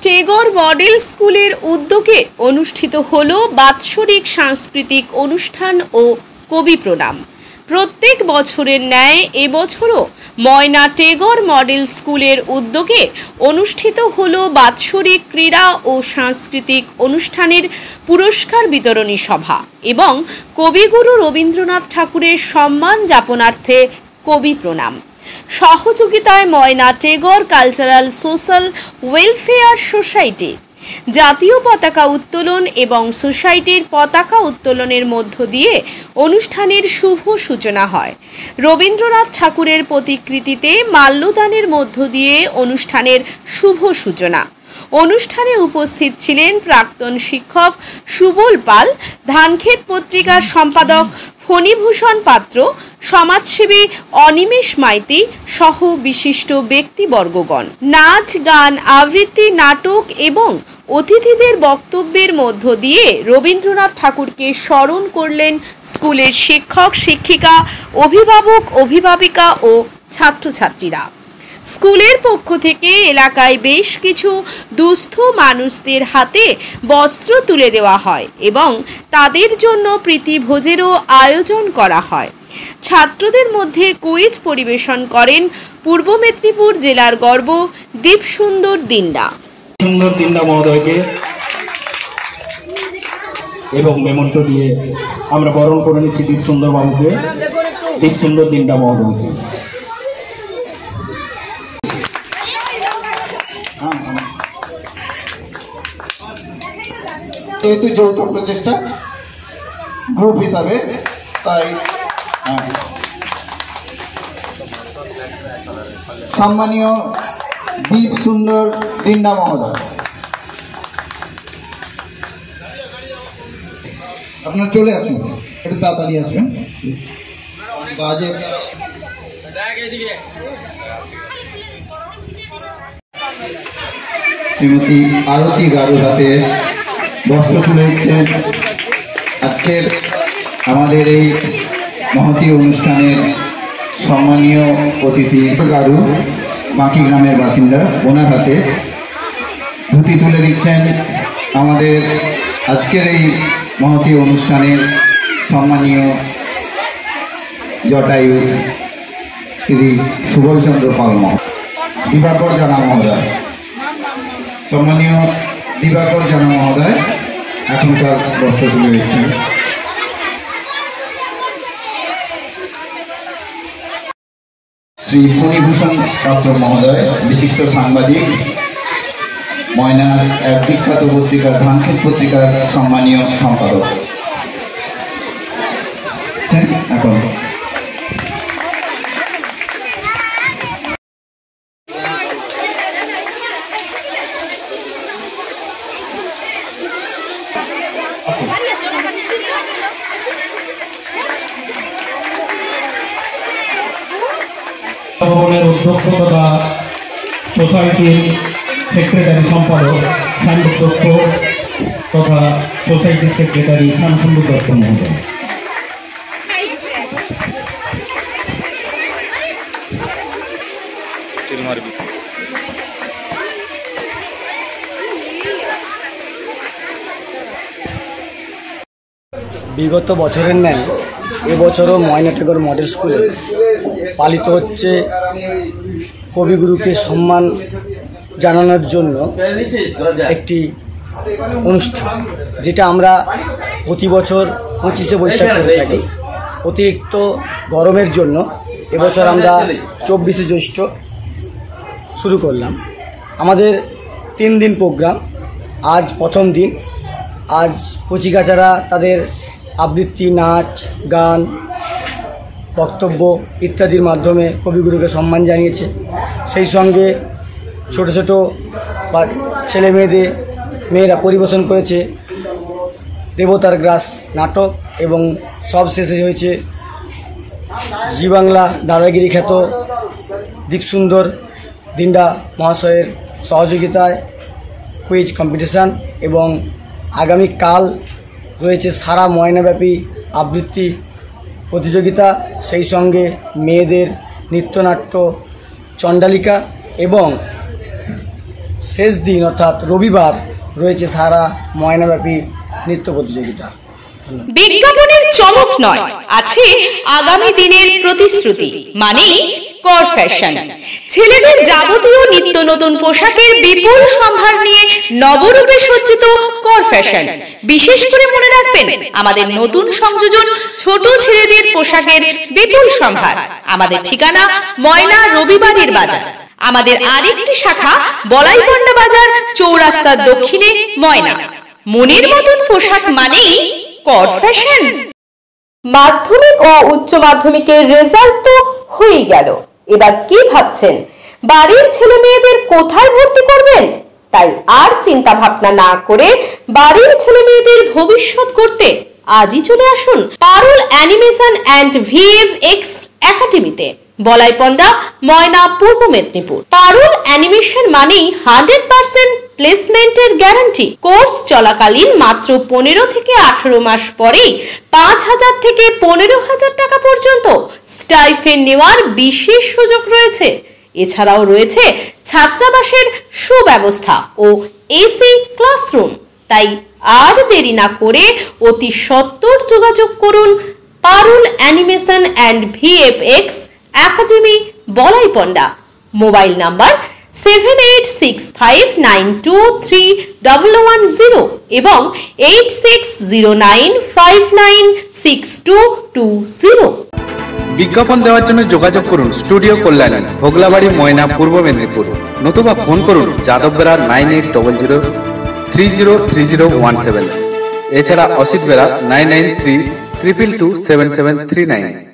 Tagore model স্কুলের উদ্যোগে অনুষ্ঠিত হলো বাৎসরিক সাংস্কৃতিক অনুষ্ঠান ও কবি প্রণাম। প্রত্যেক বছরের ন্যায় এবছরও ময়না টেগর মডেল স্কুলের উদ্যোগে অনুষ্ঠিত হলো বাৎসরিক ক্রীড়া ও সাংস্কৃতিক অনুষ্ঠানের পুরস্কার বিতরণী সভা এবং কবিগুরু রবীন্দ্রনাথ ঠাকুরের সম্মান যাপনার্থে কবি প্রণাম। সহযোগিতায় Moyna Tagore cultural social welfare society জাতীয় পতাকা উত্তোলন এবং সোসাইটির পতাকা উত্তোলনের মধ্য দিয়ে অনুষ্ঠানের শুভ সূচনা হয়। রবীন্দ্রনাথ ঠাকুরের প্রতিকৃতিতে মাল্যদানের মধ্য দিয়ে অনুষ্ঠানের শুভ সূচনা। অনুষ্ঠানে উপস্থিত ছিলেন প্রাক্তন শিক্ষক সুবল পাল, ধানক্ষেত পত্রিকার সম্পাদক ফণীভূষণ পাত্র, সমাজসেবী অনিমেষ মাইতি সহ বিশিষ্ট ব্যক্তিবর্গগণ। নাচ, গান, আবৃত্তি, নাটক এবং অতিথিদের বক্তব্যের মধ্য দিয়ে রবীন্দ্রনাথ ঠাকুরকে স্মরণ করলেন স্কুলের শিক্ষক, শিক্ষিকা, অভিভাবক, অভিভাবিকা ও ছাত্রছাত্রীরা। স্কুলের পক্ষ থেকে এলাকায় বেশ কিছু দুস্থ মানুষদের হাতে বস্ত্র তুলে দেওয়া হয় এবং তাদের জন্য প্রীতিভোজেরও আয়োজন করা হয়। ছাত্রদের মধ্যে কুইজ পরিবেশন করেন পূর্ব মেদিনীপুর জেলার গর্ব দীপসুন্দর দিন্ডা। সুন্দর দিন্ডা মহোদয়কে এবং মেমন্টো দিয়ে আমরা বরণ করে নিচ্ছি দীপসুন্দর বাবুকে, দীপসুন্দর দিন্ডা মহোদয়কে। যেহেতু যৌথ প্রচেষ্টা গ্রুপ হিসাবে, তাই সম্মানীয় দীপসুন্দর দিন্ডা মহোদয়, আপনারা চলে আসুন, একটু তাড়াতাড়ি আসবেন। বাজে শ্রীমতী আরতি গারু হাতে বস্ত্র তুলে দিচ্ছেন। আজকের আমাদের এই মহতী অনুষ্ঠানের সম্মানীয় অতিথি গারু বাঁকি গ্রামের বাসিন্দা, ওনার হাতে ধুতি তুলে দিচ্ছেন আমাদের আজকের এই মহতী অনুষ্ঠানের সম্মানীয় জটায়ু শ্রী সুবলচন্দ্র পাল দিবাকর জানা মহোদয়, সম্মানীয় দিবাকর জানা মহোদয় এখনকার বস্ত্র তুলে দিচ্ছেন। শ্রী ফণীভূষণ পাত্র মহোদয়, বিশিষ্ট সাংবাদিক, ময়নার এক বিখ্যাত পত্রিকা ধানক্ষেত পত্রিকার সম্মানীয় সম্পাদক। এখন ভবনের অধ্যক্ষ তথা সোসাইটির সেক্রেটারি সম্পাদক সান্দীপ দত্ত তথা সোসাইটির সেক্রেটারি শ্যামসুন্দর দত্ত মহোদয়। বিগত বছরের ন্যায় এবছরও ময়না টেগর মডেল স্কুলে পালিত হচ্ছে কবিগুরুকে সম্মান জানানোর জন্য একটি অনুষ্ঠান, যেটা আমরা প্রতি বছর 25শে বৈশাখ করে থাকি। অতিরিক্ত গরমের জন্য এবছর আমরা 24শে জ্যৈষ্ঠ শুরু করলাম। আমাদের 3 দিন প্রোগ্রাম। আজ প্রথম দিন। আজ কচিকাচারা তাদের আবৃত্তি, নাচ, গান, বক্তব্য ইত্যাদির মাধ্যমে কবিগুরুকে সম্মান জানিয়েছে। সেই সঙ্গে ছোট ছোট বা ছেলে মেয়েরা পরিবেশন করেছে দেবতার গ্রাস নাটক এবং সব শেষে হয়েছে জি বাংলা দাদাগিরি খ্যাত দীপসুন্দর দিন্ডা মহাশয়ের সহযোগিতায় কুইজ কম্পিটিশান এবং আগামীকাল রয়েছে সারা ময়নাব্যাপী আবৃত্তি প্রতিযোগিতা, সেই সঙ্গে মেয়েদের নৃত্যনাট্য চণ্ডালিকা এবং শেষ দিন অর্থাৎ রবিবার রয়েছে সারা ময়নাব্যাপী নৃত্য প্রতিযোগিতা। বিজ্ঞাপনের চমক নয়, আছে আগামী দিনের প্রতিশ্রুতি, মানে কর ফ্যাশন। ছেলেদের যাবতীয় নিত্য নতুন পোশাকের বিপুল সম্ভার নিয়ে নবরূপে সজ্জিত কর ফ্যাশন। বিশেষ করে মনে রাখবেন, আমাদের নতুন সংযোজন ছোট ছেলেদের পোশাকের বিপুল সম্ভার। আমাদের ঠিকানা ময়না রবিবারের বাজার। আমাদের আরেকটি শাখা বলাইপন্ডা বাজার, চৌরাস্তার দক্ষিণে ময়না। মনের মতন পোশাক মানেই কর ফ্যাশন। মাধ্যমিক ও উচ্চ মাধ্যমিকের রেজাল্ট তো হয়ে গেল, এবার কি ভাবছেন? বাড়ির ছেলে মেয়েদের কোথায় ভর্তি করবেন? তাই আর চিন্তা ভাবনা না করে বাড়ির ছেলে মেয়েদের ভবিষ্যৎ করতে আজই চলে আসুন পারুল অ্যানিমেশন অ্যান্ড ভিএফএক্স একাডেমিতে, বলাইপন্ডা, ময়না, পূর্ব মেদিনীপুর। পারুল অ্যানিমেশন মানেই 100% প্লেসমেন্টের গ্যারান্টি। কোর্স চলাকালীন মাত্র 15 থেকে 18 মাস পরেই 5,000 থেকে 15,000 টাকা পর্যন্ত স্টাইফেন্ড নেওয়ার বিশেষ সুযোগ রয়েছে। এছাড়াও রয়েছে ছাত্রাবাসের সুব্যবস্থা ও এসি ক্লাসরুম। তাই আর দেরি না করে অতি সত্বর যোগাযোগ করুন Parul animation and VFX academy, Balaipanda. Mobile নাম্বার 7865923110 এবং 8609596220। বিজ্ঞাপন দেওয়ার জন্য যোগাযোগ করুন স্টুডিও কল্যাণী, ভোগলাবাড়ি, ময়না, পূর্ব মেদিনীপুর। নতুবা ফোন করুন যাদববেড়া 9800303017। এছাড়া অসিত বেড়া 9932227739।